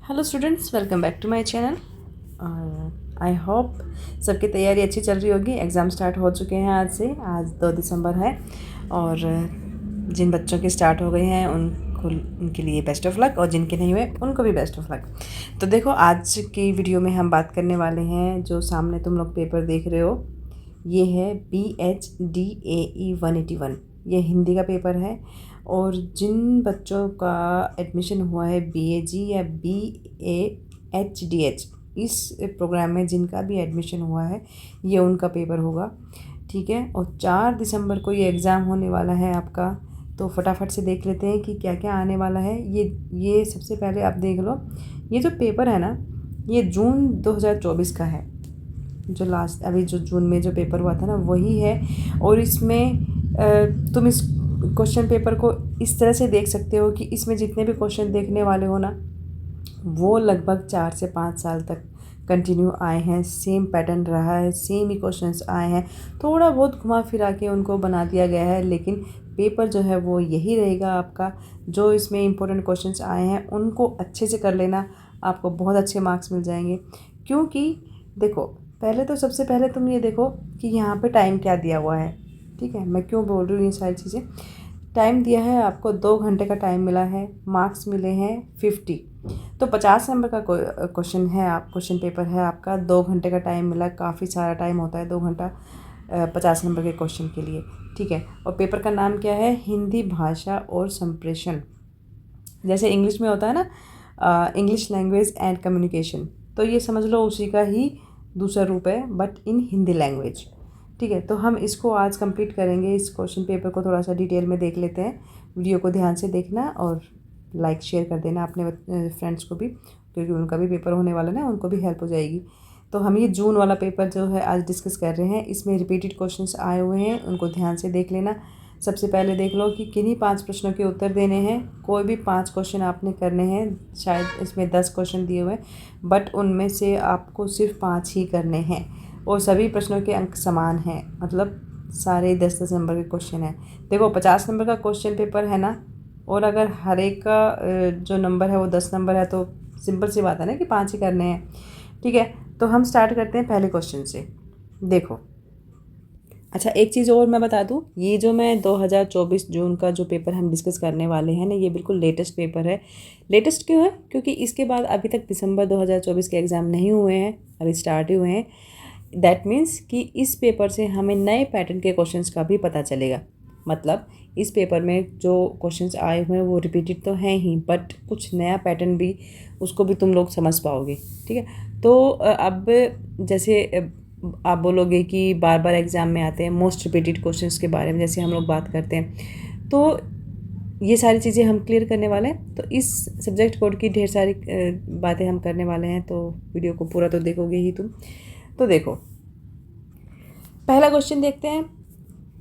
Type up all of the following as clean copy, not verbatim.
Hello students, welcome back to my channel. I hope सबकी तैयारी अच्छी चल रही होगी। एग्ज़ाम स्टार्ट हो चुके हैं आज से। आज 2 दिसंबर है और जिन बच्चों के स्टार्ट हो गए हैं उनके लिए बेस्ट ऑफ लक, और जिनके नहीं हुए उनको भी बेस्ट ऑफ लक। तो देखो, आज की वीडियो में हम बात करने वाले हैं, जो सामने तुम लोग पेपर देख रहे हो, ये है BHDAE 181। ये हिंदी का पेपर है। और जिन बच्चों का एडमिशन हुआ है BAG या BAHDH, इस प्रोग्राम में जिनका भी एडमिशन हुआ है, ये उनका पेपर होगा। ठीक है। और 4 दिसंबर को ये एग्ज़ाम होने वाला है आपका। तो फटाफट से देख लेते हैं कि क्या क्या आने वाला है। ये सबसे पहले आप देख लो, ये जो पेपर है ना, ये जून 2024 का है। जो लास्ट अभी जो जून में जो पेपर हुआ था ना, वही है। और इसमें तुम इस क्वेश्चन पेपर को इस तरह से देख सकते हो कि इसमें जितने भी क्वेश्चन देखने वाले हो ना, वो लगभग 4 से 5 साल तक कंटिन्यू आए हैं। सेम पैटर्न रहा है, सेम ही क्वेश्चंस आए हैं। थोड़ा बहुत घुमा फिरा के उनको बना दिया गया है, लेकिन पेपर जो है वो यही रहेगा आपका। जो इसमें इम्पोर्टेंट क्वेश्चंस आए हैं उनको अच्छे से कर लेना, आपको बहुत अच्छे मार्क्स मिल जाएंगे। क्योंकि देखो, पहले तो सबसे पहले तुम ये देखो कि यहाँ पे टाइम क्या दिया हुआ है। ठीक है, मैं क्यों बोल रही हूँ ये सारी चीज़ें। टाइम दिया है आपको, 2 घंटे का टाइम मिला है, मार्क्स मिले हैं 50। तो 50 नंबर का क्वेश्चन है, आप क्वेश्चन पेपर है आपका। 2 घंटे का टाइम मिला, काफ़ी सारा टाइम होता है 2 घंटा 50 नंबर के क्वेश्चन के लिए। ठीक है। और पेपर का नाम क्या है? हिंदी भाषा और संप्रेषण। जैसे इंग्लिश में होता है ना, इंग्लिश लैंग्वेज एंड कम्युनिकेशन, तो ये समझ लो उसी का ही दूसरा रूप है, बट इन हिंदी लैंग्वेज। ठीक है। तो हम इसको आज कंप्लीट करेंगे। इस क्वेश्चन पेपर को थोड़ा सा डिटेल में देख लेते हैं। वीडियो को ध्यान से देखना और लाइक शेयर कर देना अपने फ्रेंड्स को भी, क्योंकि उनका भी पेपर होने वाला है ना, उनको भी हेल्प हो जाएगी। तो हम ये जून वाला पेपर जो है आज डिस्कस कर रहे हैं। इसमें रिपीटेड क्वेश्चंस आए हुए हैं, उनको ध्यान से देख लेना। सबसे पहले देख लो कि किन्हीं 5 प्रश्नों के उत्तर देने हैं। कोई भी 5 क्वेश्चन आपने करने हैं। शायद इसमें 10 क्वेश्चन दिए हुए हैं, बट उनमें से आपको सिर्फ 5 ही करने हैं। और सभी प्रश्नों के अंक समान हैं, मतलब सारे 10-10 नंबर के क्वेश्चन हैं। देखो, 50 नंबर का क्वेश्चन पेपर है ना, और अगर हर एक का जो नंबर है वो 10 नंबर है, तो सिंपल सी बात है ना कि 5 ही करने हैं। ठीक है। तो हम स्टार्ट करते हैं पहले क्वेश्चन से। देखो, अच्छा एक चीज़ और मैं बता दूं, ये जो मैं 2024 जून का जो पेपर हम डिस्कस करने वाले हैं ना, ये बिल्कुल लेटेस्ट पेपर है। लेटेस्ट क्यों है? क्योंकि इसके बाद अभी तक दिसंबर 2024 के एग्ज़ाम नहीं हुए हैं, अभी स्टार्ट ही हुए हैं। दैट मीन्स कि इस पेपर से हमें नए पैटर्न के क्वेश्चंस का भी पता चलेगा। मतलब इस पेपर में जो क्वेश्चंस आए हुए हैं वो रिपीटेड तो हैं ही, बट कुछ नया पैटर्न भी, उसको भी तुम लोग समझ पाओगे। ठीक है। तो अब जैसे आप बोलोगे कि बार बार एग्ज़ाम में आते हैं मोस्ट रिपीटेड क्वेश्चंस के बारे में, जैसे हम लोग बात करते हैं, तो ये सारी चीज़ें हम क्लियर करने वाले हैं। तो इस सब्जेक्ट कोड की ढेर सारी बातें हम करने वाले हैं, तो वीडियो को पूरा तो देखोगे ही तुम। तो देखो, पहला क्वेश्चन देखते हैं।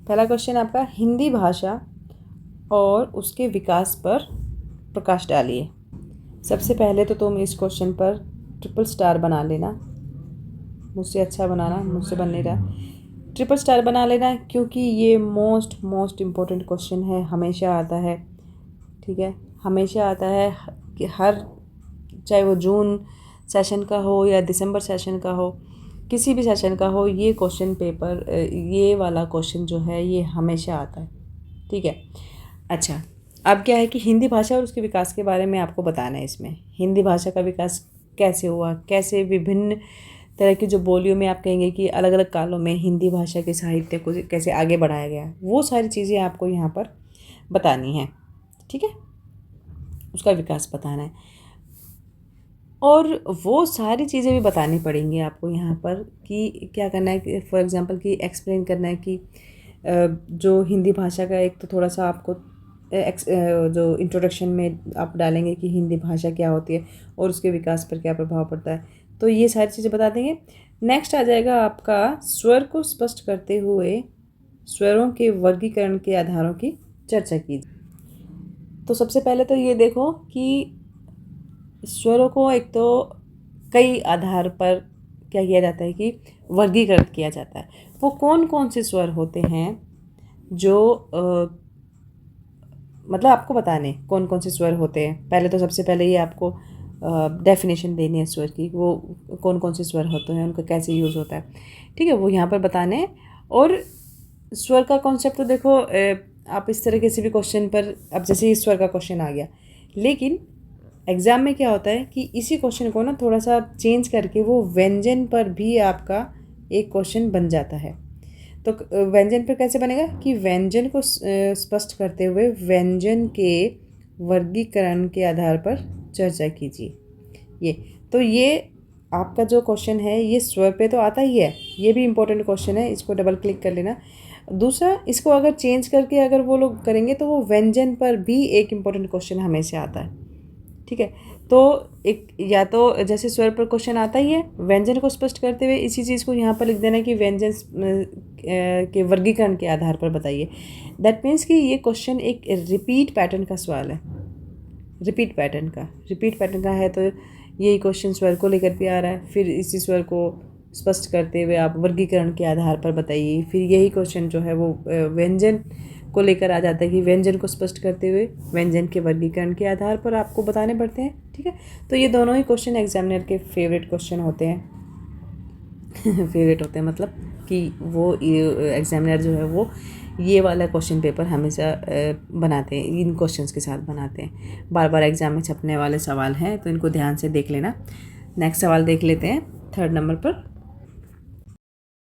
पहला क्वेश्चन आपका, हिंदी भाषा और उसके विकास पर प्रकाश डालिए। सबसे पहले तो तुम इस क्वेश्चन पर ट्रिपल स्टार बना लेना। मुझसे अच्छा बनाना, मुझसे बन नहीं रहा। ट्रिपल स्टार बना लेना, क्योंकि ये मोस्ट इम्पोर्टेंट क्वेश्चन है, हमेशा आता है। ठीक है, हमेशा आता है कि हर, चाहे वो जून सेशन का हो या दिसंबर सेशन का हो, किसी भी सेशन का हो, ये क्वेश्चन पेपर, ये वाला क्वेश्चन जो है ये हमेशा आता है। ठीक है। अच्छा, अब क्या है कि हिंदी भाषा और उसके विकास के बारे में आपको बताना है। इसमें हिंदी भाषा का विकास कैसे हुआ, कैसे विभिन्न तरह की जो बोलियों में आप कहेंगे कि अलग अलग कालों में हिंदी भाषा के साहित्य को कैसे आगे बढ़ाया गया, वो सारी चीज़ें आपको यहाँ पर बतानी है। ठीक है, उसका विकास बताना है। और वो सारी चीज़ें भी बतानी पड़ेंगी आपको यहाँ पर, कि क्या करना है। फॉर एग्ज़ाम्पल कि एक्सप्लेन करना है कि जो हिंदी भाषा का, एक तो थोड़ा सा आपको जो इंट्रोडक्शन में आप डालेंगे कि हिंदी भाषा क्या होती है और उसके विकास पर क्या प्रभाव पड़ता है, तो ये सारी चीज़ें बता देंगे। नेक्स्ट आ जाएगा आपका, स्वर को स्पष्ट करते हुए स्वरों के वर्गीकरण के आधारों की चर्चा कीजिए। तो सबसे पहले तो ये देखो कि स्वरों को एक तो कई आधार पर क्या किया जाता है कि वर्गीकृत किया जाता है। वो कौन कौन से स्वर होते हैं जो मतलब आपको बताने कौन कौन से स्वर होते हैं। पहले तो सबसे पहले ये आपको डेफिनेशन देनी है स्वर की, वो कौन कौन से स्वर होते हैं, उनका कैसे यूज़ होता है, ठीक है, वो यहाँ पर बताने हैं। और स्वर का कॉन्सेप्ट तो देखो, आप इस तरीके से भी क्वेश्चन पर, अब जैसे इस स्वर का क्वेश्चन आ गया, लेकिन एग्ज़ाम में क्या होता है कि इसी क्वेश्चन को ना थोड़ा सा चेंज करके वो व्यंजन पर भी आपका एक क्वेश्चन बन जाता है। तो व्यंजन पर कैसे बनेगा कि व्यंजन को स्पष्ट करते हुए व्यंजन के वर्गीकरण के आधार पर चर्चा कीजिए। ये आपका जो क्वेश्चन है ये स्वर पे तो आता ही है, ये भी इम्पोर्टेंट क्वेश्चन है, इसको डबल क्लिक कर लेना। दूसरा, इसको अगर चेंज करके अगर वो लोग करेंगे तो वो व्यंजन पर भी एक इम्पोर्टेंट क्वेश्चन हमेशा आता है, ठीक है। तो एक, या तो जैसे स्वर पर क्वेश्चन आता ही है, व्यंजन को स्पष्ट करते हुए इसी चीज़ को यहाँ पर लिख देना कि व्यंजन के वर्गीकरण के आधार पर बताइए। दैट मीन्स कि ये क्वेश्चन एक रिपीट पैटर्न का सवाल है, रिपीट पैटर्न का है। तो यही क्वेश्चन स्वर को लेकर भी आ रहा है, फिर इसी स्वर को स्पष्ट करते हुए आप वर्गीकरण के आधार पर बताइए। फिर यही क्वेश्चन जो है वो व्यंजन को लेकर आ जाता है कि व्यंजन को स्पष्ट करते हुए व्यंजन के वर्गीकरण के आधार पर आपको बताने पड़ते हैं, ठीक है। तो ये दोनों ही क्वेश्चन एग्जामिनर के फेवरेट क्वेश्चन होते हैं फेवरेट होते हैं मतलब कि वो एग्जामिनर जो है वो ये वाला क्वेश्चन पेपर हमेशा बनाते हैं, इन क्वेश्चंस के साथ बनाते हैं। बार बार एग्जाम में छपने वाले सवाल हैं, तो इनको ध्यान से देख लेना। नेक्स्ट सवाल देख लेते हैं 3rd नंबर पर।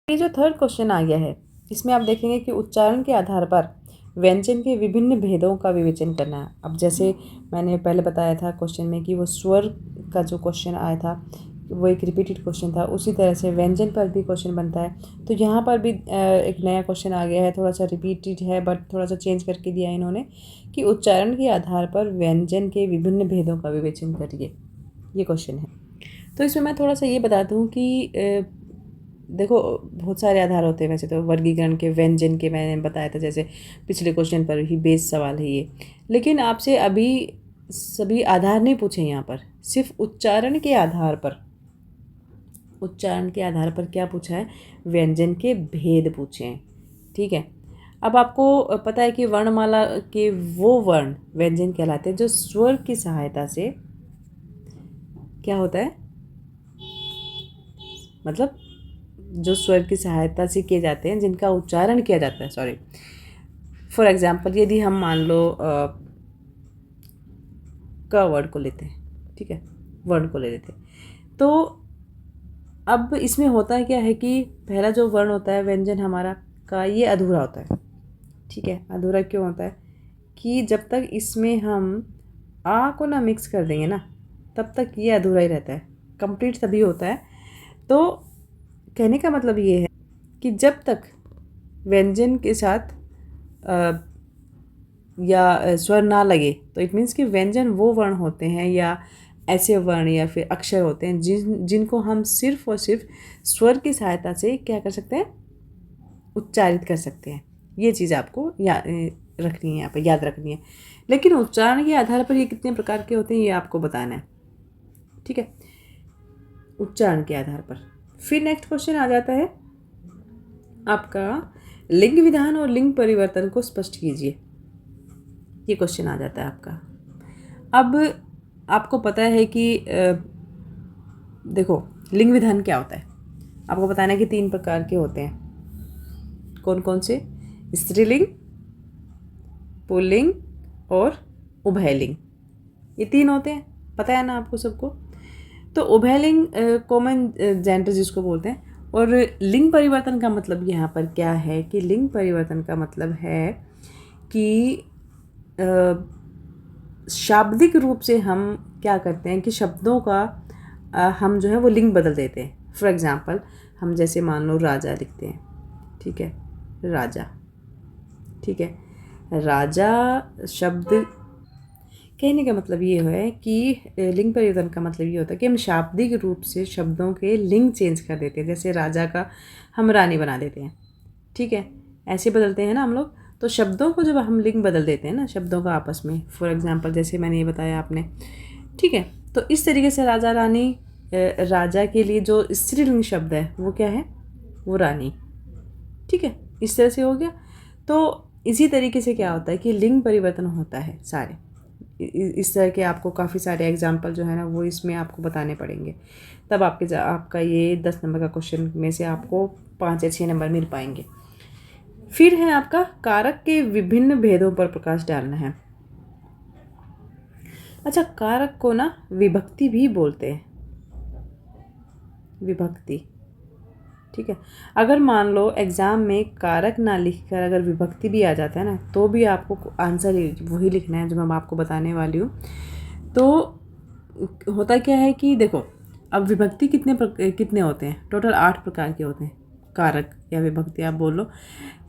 ये जो 3rd क्वेश्चन आ गया है, इसमें आप देखेंगे कि उच्चारण के आधार पर व्यंजन के विभिन्न भेदों का विवेचन करना है। अब जैसे मैंने पहले बताया था क्वेश्चन में कि वो स्वर का जो क्वेश्चन आया था वो एक रिपीटेड क्वेश्चन था, उसी तरह से व्यंजन पर भी क्वेश्चन बनता है। तो यहाँ पर भी एक नया क्वेश्चन आ गया है, थोड़ा सा रिपीटेड है बट थोड़ा सा चेंज करके दिया है इन्होंने कि उच्चारण के आधार पर व्यंजन के विभिन्न भेदों का विवेचन करिए, ये क्वेश्चन है। तो इसमें मैं थोड़ा सा ये बता दूँ कि देखो बहुत सारे आधार होते हैं वैसे तो, वर्गीकरण के, व्यंजन के मैंने बताया था, जैसे पिछले क्वेश्चन पर ही बेस सवाल है ये। लेकिन आपसे अभी सभी आधार नहीं पूछे यहाँ पर, सिर्फ उच्चारण के आधार पर, उच्चारण के आधार पर क्या पूछा है, व्यंजन के भेद पूछे हैं, ठीक है। अब आपको पता है कि वर्णमाला के वो वर्ण व्यंजन कहलाते हैं जो स्वर की सहायता से क्या होता है, मतलब जो स्वर की सहायता से किए जाते हैं, जिनका उच्चारण किया जाता है, सॉरी फॉर एग्जाम्पल यदि हम मान लो क वर्ड को लेते हैं, ठीक है, वर्ण को ले लेते हैं। तो अब इसमें होता है क्या है कि पहला जो वर्ण होता है व्यंजन हमारा का, ये अधूरा होता है, ठीक है। अधूरा क्यों होता है कि जब तक इसमें हम आ को ना मिक्स कर देंगे ना, तब तक ये अधूरा ही रहता है, कंप्लीट तभी होता है। तो कहने का मतलब ये है कि जब तक व्यंजन के साथ या स्वर ना लगे, तो इट मीन्स कि व्यंजन वो वर्ण होते हैं या ऐसे वर्ण या फिर अक्षर होते हैं जिनको हम सिर्फ और सिर्फ स्वर की सहायता से क्या कर सकते हैं, उच्चारित कर सकते हैं। ये चीज़ आपको रखनी है, यहाँ पर याद रखनी है। लेकिन उच्चारण के आधार पर ये कितने प्रकार के होते हैं ये आपको बताना है, ठीक है, उच्चारण के आधार पर। फिर नेक्स्ट क्वेश्चन आ जाता है आपका, लिंग विधान और लिंग परिवर्तन को स्पष्ट कीजिए, ये क्वेश्चन आ जाता है आपका। अब आपको पता है कि देखो लिंग विधान क्या होता है, आपको बताना है कि 3 प्रकार के होते हैं। कौन कौन से, स्त्रीलिंग, पुल्लिंग और उभयलिंग, ये 3 होते हैं, पता है ना आपको सबको। तो उभयलिंग कॉमन जेंडर जिसको बोलते हैं। और लिंग परिवर्तन का मतलब यहाँ पर क्या है कि लिंग परिवर्तन का मतलब है कि शाब्दिक रूप से हम क्या करते हैं कि शब्दों का हम जो है वो लिंग बदल देते हैं। फॉर एग्ज़ाम्पल हम जैसे मान लो राजा लिखते हैं, ठीक है, राजा, ठीक है, राजा शब्द, कहने का मतलब ये है कि लिंग परिवर्तन का मतलब ये होता है कि हम शाब्दिक रूप से शब्दों के लिंग चेंज कर देते हैं। जैसे राजा का हम रानी बना देते हैं, ठीक है, ऐसे बदलते हैं ना हम लोग। तो शब्दों को जब हम लिंग बदल देते हैं ना, शब्दों का आपस में, फॉर एग्जांपल जैसे मैंने ये बताया आपने, ठीक है, तो इस तरीके से राजा रानी, राजा के लिए जो स्त्रीलिंग शब्द है वो क्या है, वो रानी, ठीक है, इस तरह से हो गया। तो इसी तरीके से क्या होता है कि लिंग परिवर्तन होता है सारे, इस तरह के आपको काफ़ी सारे एग्जाम्पल जो है ना वो इसमें आपको बताने पड़ेंगे, तब आपका ये 10 नंबर का क्वेश्चन में से आपको 5 या 6 नंबर मिल पाएंगे। फिर है आपका कारक के विभिन्न भेदों पर प्रकाश डालना है। अच्छा, कारक को ना विभक्ति भी बोलते हैं, विभक्ति, ठीक है। अगर मान लो एग्ज़ाम में कारक ना लिखकर अगर विभक्ति भी आ जाता है ना, तो भी आपको आंसर वही लिखना है जो मैं आपको बताने वाली हूँ। तो होता क्या है कि देखो, अब विभक्ति कितने होते हैं, टोटल 8 प्रकार के होते हैं। कारक या विभक्ति आप बोल लो,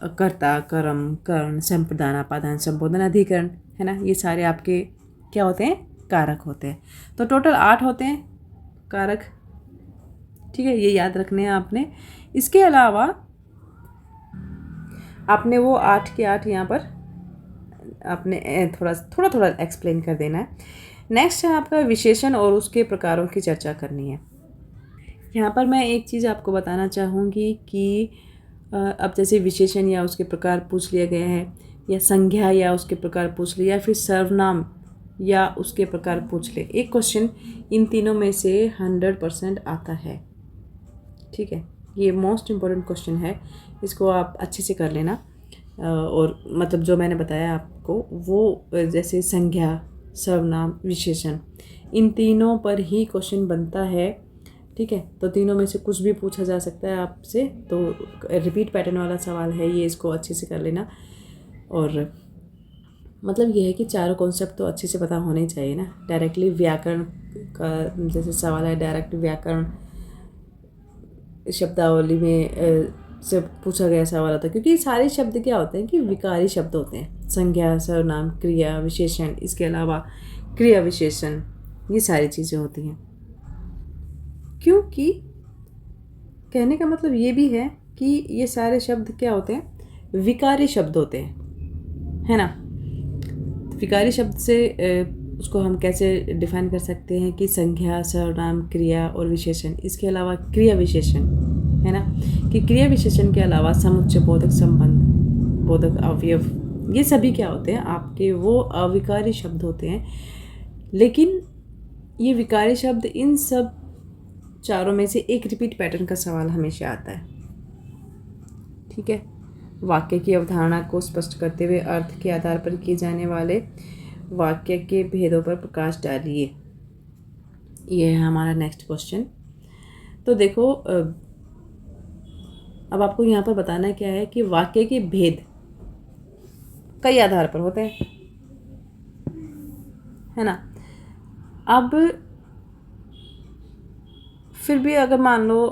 कर्ता, कर्म, कर्ण, संप्रदान, अपादान, संबोधन, अधिकरण, है ना, ये सारे आपके क्या होते हैं, कारक होते हैं। तो टोटल 8 होते हैं कारक, ठीक है, ये याद रखने हैं आपने। इसके अलावा आपने वो 8 के 8 यहाँ पर आपने थोड़ा एक्सप्लेन कर देना है। नेक्स्ट है आपका विशेषण और उसके प्रकारों की चर्चा करनी है। यहाँ पर मैं एक चीज़ आपको बताना चाहूँगी कि अब जैसे विशेषण या उसके प्रकार पूछ लिया गया है, या संज्ञा या उसके प्रकार पूछ लिया, या फिर सर्वनाम या उसके प्रकार पूछ ले, एक क्वेश्चन इन तीनों में से 100% आता है, ठीक है। ये मोस्ट इम्पॉर्टेंट क्वेश्चन है, इसको आप अच्छे से कर लेना। और मतलब जो मैंने बताया आपको वो जैसे संज्ञा, सर्वनाम, विशेषण, इन तीनों पर ही क्वेश्चन बनता है, ठीक है। तो तीनों में से कुछ भी पूछा जा सकता है आपसे, तो रिपीट पैटर्न वाला सवाल है ये, इसको अच्छे से कर लेना। और मतलब ये है कि चारों कॉन्सेप्ट तो अच्छे से पता होने ही चाहिए ना। डायरेक्टली व्याकरण का जैसे सवाल है, डायरेक्ट व्याकरण शब्दावली में से पूछा गया सवाल होता है, क्योंकि सारे शब्द क्या होते हैं कि विकारी शब्द होते हैं, संज्ञा, सर्वनाम, क्रिया, विशेषण, इसके अलावा क्रिया विशेषण, ये सारी चीज़ें होती हैं। क्योंकि कहने का मतलब ये भी है कि ये सारे शब्द क्या होते हैं, विकारी शब्द होते हैं, है ना। विकारी शब्द से उसको हम कैसे डिफाइन कर सकते हैं कि संज्ञा, सर्वनाम, क्रिया और विशेषण, इसके अलावा क्रिया विशेषण, है ना, कि क्रिया विशेषण के अलावा समुच्चय, बोधक संबंध, बोधक अवयव, ये सभी क्या होते हैं आपके वो अविकारी शब्द होते हैं। लेकिन ये विकारी शब्द, इन सब चारों में से एक रिपीट पैटर्न का सवाल हमेशा आता है, ठीक है। वाक्य की अवधारणा को स्पष्ट करते हुए अर्थ के आधार पर किए जाने वाले वाक्य के भेदों पर प्रकाश डालिए, ये है हमारा नेक्स्ट क्वेश्चन। तो देखो, अब आपको यहाँ पर बताना क्या है कि वाक्य के भेद कई आधार पर होते हैं, है ना। अब फिर भी अगर मान लो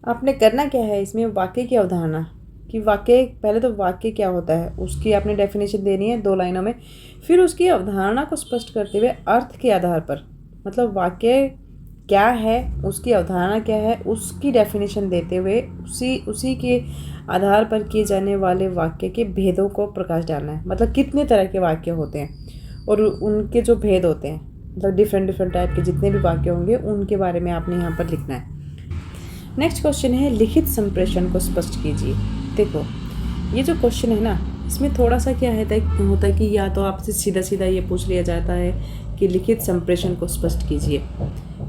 आपने करना क्या है इसमें, वाक्य की अवधारणा कि वाक्य, पहले तो वाक्य क्या होता है उसकी आपने डेफिनेशन देनी है 2 लाइनों में, फिर उसकी अवधारणा को स्पष्ट करते हुए अर्थ के आधार पर, मतलब वाक्य क्या है, उसकी अवधारणा क्या है, उसकी डेफिनेशन देते हुए उसी के आधार पर किए जाने वाले वाक्य के भेदों को प्रकाश डालना है। मतलब कितने तरह के वाक्य होते हैं और उनके जो भेद होते हैं, मतलब डिफरेंट टाइप के जितने भी वाक्य होंगे उनके बारे में आपने यहाँ पर लिखना है। नेक्स्ट क्वेश्चन है लिखित संप्रेषण को स्पष्ट कीजिए। देखो, ये जो क्वेश्चन है ना, इसमें थोड़ा सा क्या होता है कि या तो आपसे सीधा ये पूछ लिया जाता है कि लिखित संप्रेषण को स्पष्ट कीजिए,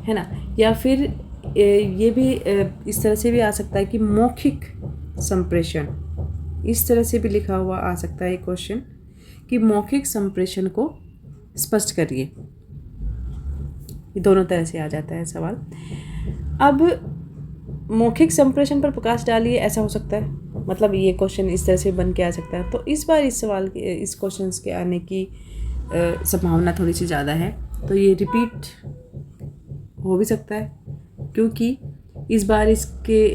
है ना, या फिर ये भी इस तरह से भी आ सकता है कि मौखिक संप्रेषण, इस तरह से भी लिखा हुआ आ सकता है क्वेश्चन कि मौखिक संप्रेषण को स्पष्ट करिए। ये दोनों तरह से आ जाता है सवाल। अब मौखिक संप्रेषण पर प्रकाश डालिए, ऐसा हो सकता है, मतलब ये क्वेश्चन इस तरह से बन के आ सकता है। तो इस बार इस क्वेश्चन के आने की संभावना थोड़ी सी ज़्यादा है, तो ये रिपीट हो भी सकता है, क्योंकि इस बार इसके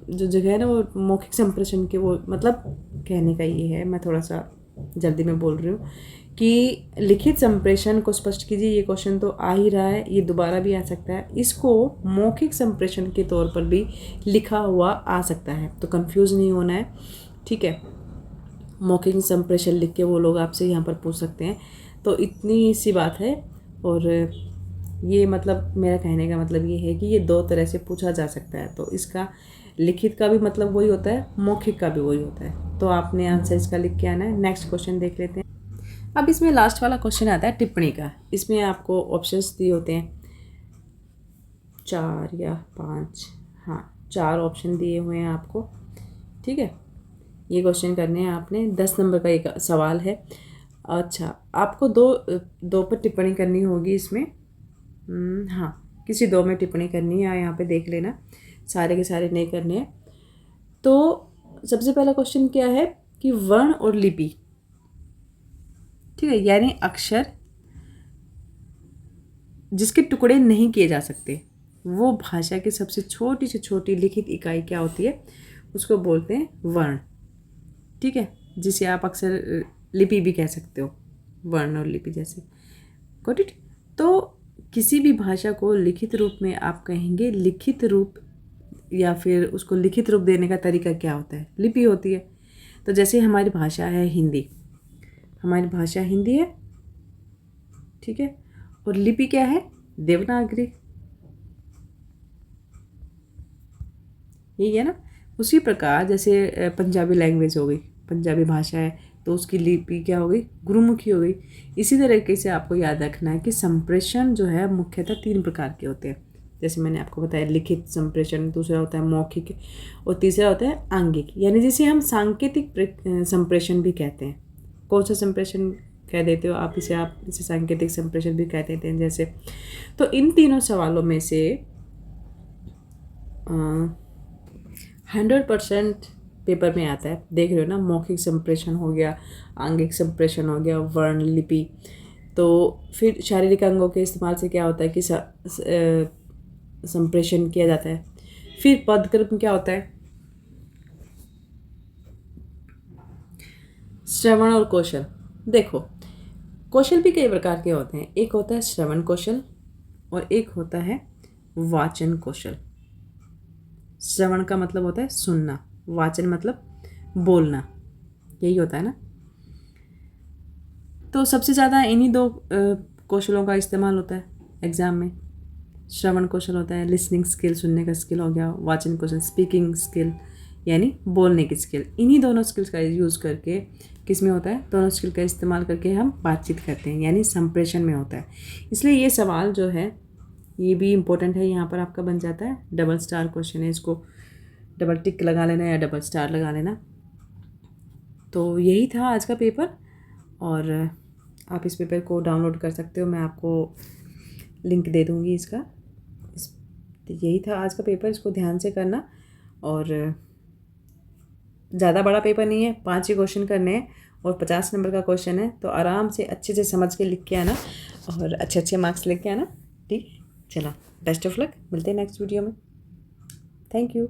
जो जगह है ना वो मौखिक संप्रेषण के, वो मतलब कहने का ये है, मैं थोड़ा सा जल्दी में बोल रही हूँ कि लिखित संप्रेषण को स्पष्ट कीजिए, ये क्वेश्चन तो आ ही रहा है, ये दोबारा भी आ सकता है, इसको मौखिक संप्रेषण के तौर पर भी लिखा हुआ आ सकता है, तो कंफ्यूज नहीं होना है, ठीक है। मौखिक संप्रेषण लिख के वो लोग आपसे यहाँ पर पूछ सकते हैं, तो इतनी सी बात है। और ये मतलब मेरा कहने का मतलब ये है कि ये 2 तरह से पूछा जा सकता है, तो इसका लिखित का भी मतलब वही होता है, मौखिक का भी वही होता है, तो आपने आंसर इसका लिख के आना है। नेक्स्ट क्वेश्चन देख लेते हैं। अब इसमें लास्ट वाला क्वेश्चन आता है टिप्पणी का। इसमें आपको ऑप्शंस दिए होते हैं 4 या 5, हाँ 4 ऑप्शन दिए हुए हैं आपको, ठीक है। ये क्वेश्चन करने हैं आपने, 10 नंबर का एक सवाल है। अच्छा, आपको दो पर टिप्पणी करनी होगी इसमें, हाँ किसी 2 में टिप्पणी करनी है, यहाँ पे देख लेना, सारे के सारे नहीं करने हैं। तो सबसे पहला क्वेश्चन क्या है कि वर्ण और लिपि, ठीक है, यानी अक्षर जिसके टुकड़े नहीं किए जा सकते, वो भाषा की सबसे छोटी से छोटी लिखित इकाई क्या होती है, उसको बोलते हैं वर्ण, ठीक है, जिसे आप अक्सर लिपि भी कह सकते हो, वर्ण और लिपि जैसे। Got it. तो किसी भी भाषा को लिखित रूप में आप कहेंगे लिखित रूप, या फिर उसको लिखित रूप देने का तरीका क्या होता है, लिपि होती है। तो जैसे हमारी भाषा है हिंदी, हमारी भाषा हिंदी है, ठीक है, और लिपि क्या है, देवनागरी, यही है ना। उसी प्रकार जैसे पंजाबी लैंग्वेज हो गई, पंजाबी भाषा है, तो उसकी लिपि क्या हो गई, गुरुमुखी हो गई। इसी तरीके से आपको याद रखना है कि संप्रेषण जो है मुख्यतः 3 प्रकार के होते हैं। जैसे मैंने आपको बताया लिखित संप्रेषण, दूसरा होता है मौखिक, और तीसरा होता है आंगिक, यानी जिसे हम सांकेतिक संप्रेषण भी कहते हैं। कौन सा संप्रेषण कह देते हो आप इसे सांकेतिक संप्रेषण भी कह देते हैं जैसे। तो इन तीनों सवालों में से 100% पेपर में आता है, देख रहे हो ना, मौखिक संप्रेषण हो गया, आंगिक संप्रेषण हो गया, वर्ण लिपि। तो फिर शारीरिक अंगों के इस्तेमाल से क्या होता है कि संप्रेषण किया जाता है। फिर पदक्रम क्या होता है, श्रवण और कौशल। देखो कौशल भी कई प्रकार के होते हैं, एक होता है श्रवण कौशल और एक होता है वाचन कौशल। श्रवण का मतलब होता है सुनना, वाचन मतलब बोलना, यही होता है ना। तो सबसे ज़्यादा इन्हीं 2 कौशलों का इस्तेमाल होता है एग्ज़ाम में। श्रवण कौशल होता है लिसनिंग स्किल, सुनने का स्किल हो गया, वाचन कौशल स्पीकिंग स्किल यानी बोलने की स्किल। इन्हीं दोनों स्किल्स का यूज़ करके किस में होता है, दोनों स्किल का इस्तेमाल करके हम बातचीत करते हैं, यानी संप्रेषण में होता है। इसलिए ये सवाल जो है ये भी इम्पोर्टेंट है, यहाँ पर आपका बन जाता है डबल स्टार क्वेश्चन है, इसको डबल टिक लगा लेना या डबल स्टार लगा लेना। तो यही था आज का पेपर, और आप इस पेपर को डाउनलोड कर सकते हो, मैं आपको लिंक दे दूँगी इसका। तो यही था आज का पेपर, इसको ध्यान से करना। और ज़्यादा बड़ा पेपर नहीं है, 5 ही क्वेश्चन करने हैं और 50 नंबर का क्वेश्चन है, तो आराम से अच्छे से समझ के लिख के आना और अच्छे अच्छे मार्क्स लेके आना, ठीक। चलो बेस्ट ऑफ लक, मिलते हैं नेक्स्ट वीडियो में। Thank you.